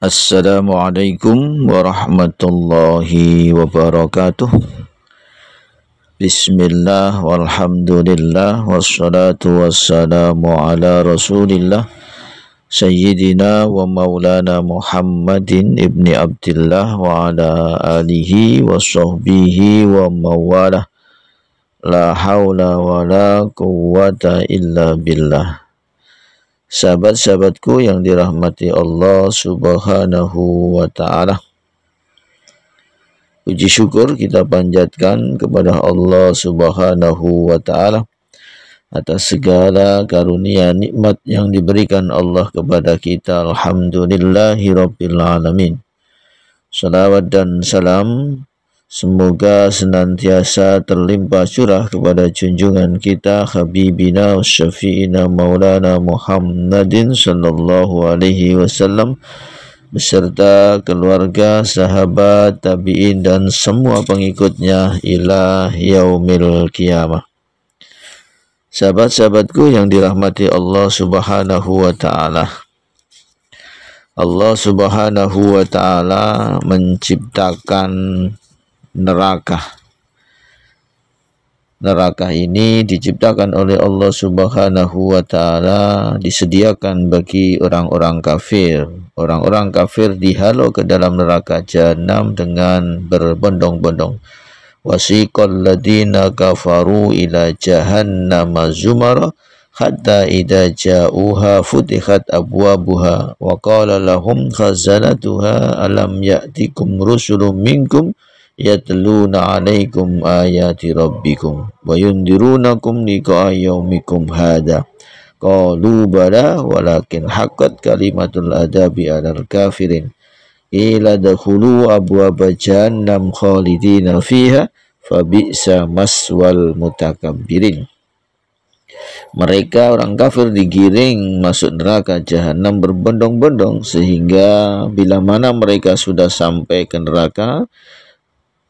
Assalamualaikum warahmatullahi wabarakatuh. Bismillah walhamdulillah wassalatu wassalamu ala rasulillah Sayyidina wa maulana Muhammadin ibni Abdillah wa ala alihi wa sahbihi wa mawalah. La hawla wa la quwwata illa billah. Sahabat-sahabatku yang dirahmati Allah Subhanahu wa ta'ala, puji syukur kita panjatkan kepada Allah Subhanahu wa ta'ala atas segala karunia nikmat yang diberikan Allah kepada kita. Alhamdulillahi rabbil alamin. Salawat dan salam semoga senantiasa terlimpah curah kepada junjungan kita Habibina Syafi'ina Maulana Muhammadin sallallahu alaihi wasallam beserta keluarga, sahabat, tabi'in dan semua pengikutnya ila yaumil qiyamah. Sahabat-sahabatku yang dirahmati Allah Subhanahu wa ta'ala, Allah Subhanahu wa ta'ala menciptakan neraka. Neraka ini diciptakan oleh Allah Subhanahu wa ta'ala, disediakan bagi orang-orang kafir. Orang-orang kafir dihalau ke dalam neraka jahanam dengan berbondong-bondong. Wasiqal ladina kafaru ila jahannama zumara hatta idza ja'uha futihat abwabuha wa qala lahum khazanatuha alam ya'tikum rusulun minkum yatluna 'alaikum ayati rabbikum wa yundirunakum liqa'a yaumikum hadza qalu bala walakin haqqat kalimatul adabi 'alal kafirin ila dakhulu abwaaba jahannam khalidina fiha fabi'sa maswal mutakabbirin. Mereka orang kafir digiring masuk neraka jahanam berbondong-bondong sehingga bila mana mereka sudah sampai ke neraka,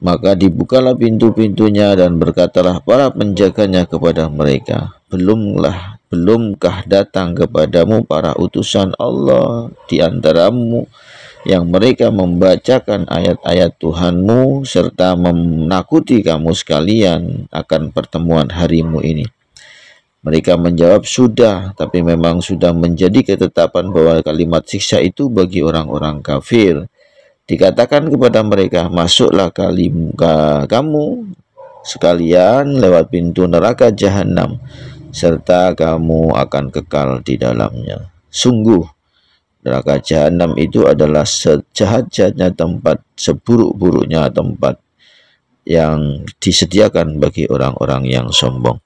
maka dibukalah pintu-pintunya dan berkatalah para penjaganya kepada mereka, belumkah datang kepadamu para utusan Allah di antaramu yang mereka membacakan ayat-ayat Tuhanmu serta menakuti kamu sekalian akan pertemuan harimu ini? Mereka menjawab, sudah, tapi memang sudah menjadi ketetapan bahwa kalimat siksa itu bagi orang-orang kafir. Dikatakan kepada mereka, masuklah kamu sekalian lewat pintu neraka jahanam, serta kamu akan kekal di dalamnya. Sungguh, neraka jahanam itu adalah sejahat-jahatnya tempat, seburuk-buruknya tempat yang disediakan bagi orang-orang yang sombong.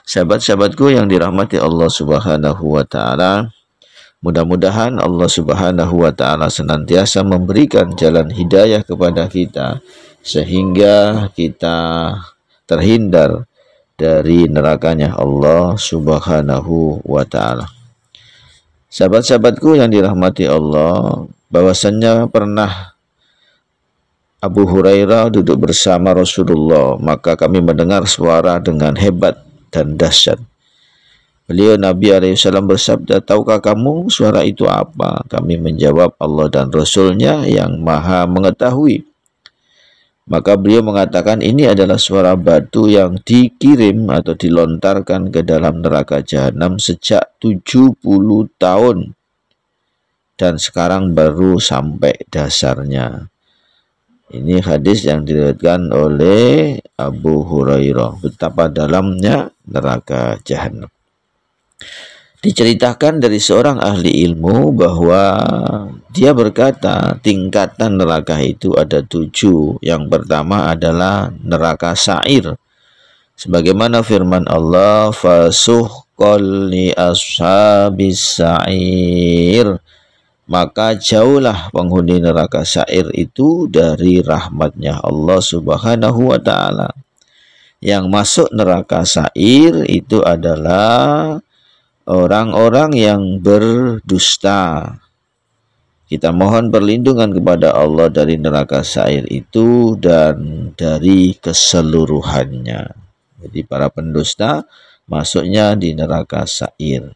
Sahabat-sahabatku yang dirahmati Allah Subhanahu wa ta'ala, mudah-mudahan Allah Subhanahu wa ta'ala senantiasa memberikan jalan hidayah kepada kita sehingga kita terhindar dari nerakanya Allah Subhanahu wa ta'ala. Sahabat-sahabatku yang dirahmati Allah, bahwasannya pernah Abu Hurairah duduk bersama Rasulullah, maka kami mendengar suara dengan hebat dan dahsyat. Beliau Nabi SAW bersabda, tahukah kamu suara itu apa? Kami menjawab, Allah dan Rasulnya yang maha mengetahui. Maka beliau mengatakan, ini adalah suara batu yang dikirim atau dilontarkan ke dalam neraka jahanam sejak 70 tahun. Dan sekarang baru sampai dasarnya. Ini hadis yang diriwayatkan oleh Abu Hurairah. Betapa dalamnya neraka jahanam. Diceritakan dari seorang ahli ilmu bahwa dia berkata tingkatan neraka itu ada 7. Yang pertama adalah neraka sa'ir. Sebagaimana firman Allah, fasuhqal li ashabis sa'ir. Maka jauhlah penghuni neraka sa'ir itu dari rahmatnya Allah Subhanahu wa ta'ala. Yang masuk neraka sa'ir itu adalah orang-orang yang berdusta. Kita mohon perlindungan kepada Allah dari neraka sa'ir itu dan dari keseluruhannya. Jadi para pendusta masuknya di neraka sa'ir.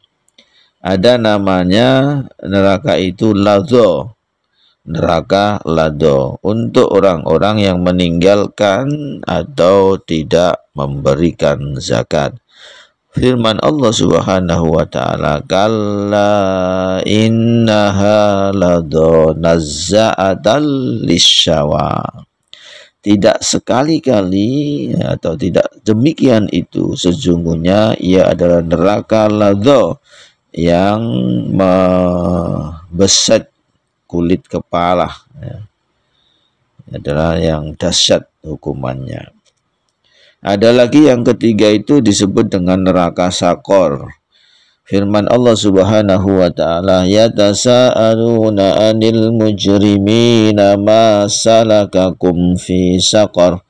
Ada namanya neraka itu Ladza. neraka lado untuk orang-orang yang meninggalkan atau tidak memberikan zakat. Firman Allah Subhanahu wa taala, kalla innaha lado nazza'atal lisyawa. Tidak sekali-kali atau tidak demikian itu, sesungguhnya ia adalah neraka lado yang membeset kulit kepala, ya. Adalah yang dahsyat hukumannya. Ada lagi yang ketiga itu disebut dengan neraka sakor. Firman Allah Subhanahu wa taala, yatasaaluna 'anil mujrimina ma salakakum fi saqar.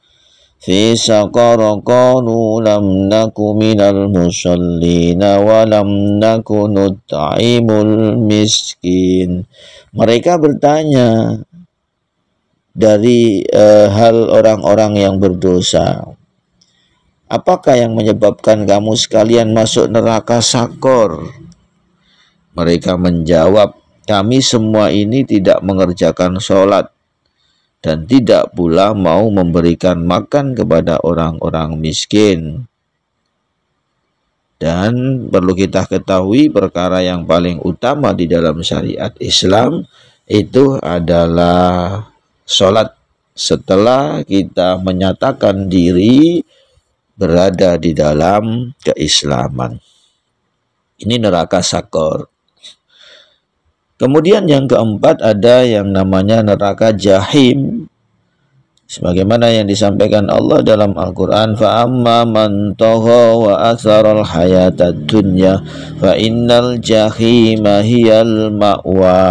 Fi saqar qalu lam naku minal musallina wa lam naku nut'imul miskin. Mereka bertanya dari hal orang-orang yang berdosa, apakah yang menyebabkan kamu sekalian masuk neraka sakor? Mereka menjawab, kami semua ini tidak mengerjakan sholat dan tidak pula mau memberikan makan kepada orang-orang miskin. Dan perlu kita ketahui, perkara yang paling utama di dalam syariat Islam itu adalah sholat. Setelah kita menyatakan diri berada di dalam keislaman. Ini neraka sakor. Kemudian yang keempat ada yang namanya neraka jahim. Sebagaimana yang disampaikan Allah dalam Al-Quran, فَأَمَّا مَنْ طَغَى وَأَثَرَ الْحَيَاةَ الدُّنْيَا فَإِنَّ الْجَحِيمَ هِيَ الْمَأْوَى.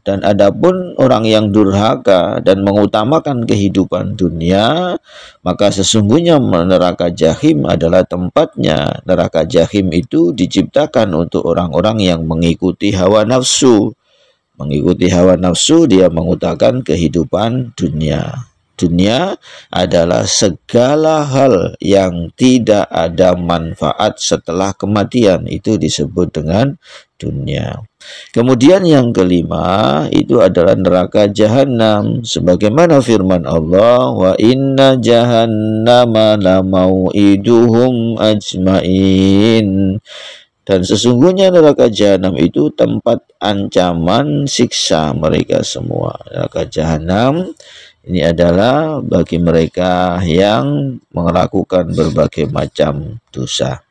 Dan adapun orang yang durhaka dan mengutamakan kehidupan dunia, maka sesungguhnya neraka jahim adalah tempatnya. Neraka jahim itu diciptakan untuk orang-orang yang mengikuti hawa nafsu. Mengikuti hawa nafsu, dia mengutamakan kehidupan dunia. Dunia adalah segala hal yang tidak ada manfaat setelah kematian, itu disebut dengan dunia. Kemudian yang kelima itu adalah neraka jahanam, sebagaimana firman Allah, wa inna jahannama la mau'iduhum ajmain. Dan sesungguhnya neraka jahanam itu tempat ancaman siksa mereka semua. Neraka jahanam ini adalah bagi mereka yang melakukan berbagai macam dosa.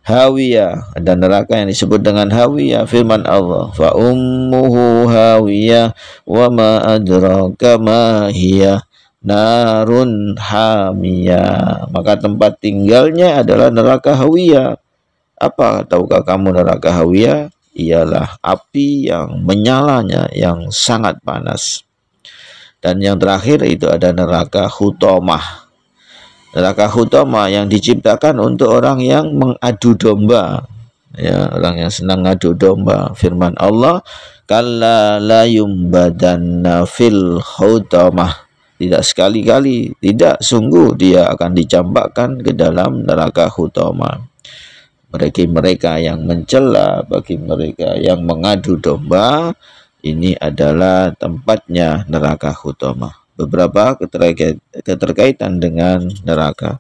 Hawiyah, ada neraka yang disebut dengan hawiyah. Firman Allah, fa ummuhu hawiyah wa ma adraka ma hiya narun hamiyah. Maka tempat tinggalnya adalah neraka hawiyah. Apa tahukah kamu neraka hawiyah? Ialah api yang menyalanya, yang sangat panas. Dan yang terakhir itu ada neraka hutomah. Neraka hutomah yang diciptakan untuk orang yang mengadu domba, ya, orang yang senang adu domba. Firman Allah, kalla la yumbadanna fil hutomah. Tidak sekali-kali, tidak, sungguh dia akan dicampakkan ke dalam neraka hutomah. Bagi mereka yang mencela, bagi mereka yang mengadu domba, ini adalah tempatnya neraka hutomah. Beberapa keterkaitan dengan neraka.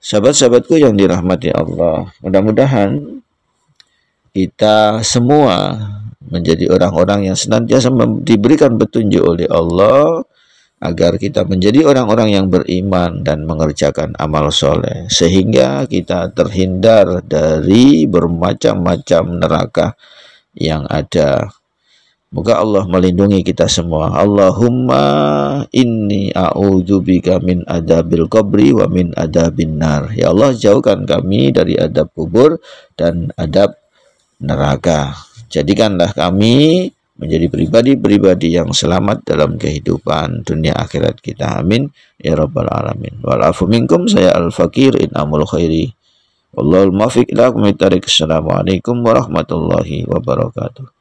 Sahabat-sahabatku yang dirahmati Allah, mudah-mudahan kita semua menjadi orang-orang yang senantiasa diberikan petunjuk oleh Allah, agar kita menjadi orang-orang yang beriman dan mengerjakan amal soleh, sehingga kita terhindar dari bermacam-macam neraka yang ada. Moga Allah melindungi kita semua. Allahumma inni a'udzubika min adabil qabri wa min adabin nar. Ya Allah, jauhkan kami dari adab kubur dan adab neraka. Jadikanlah kami menjadi pribadi-pribadi yang selamat dalam kehidupan dunia akhirat kita. Amin ya rabbal alamin. Walafu minkum, saya al-fakir in amul khairi. Wallahul muwaffiq ila aqwamit thariq. Assalamualaikum warahmatullahi wabarakatuh.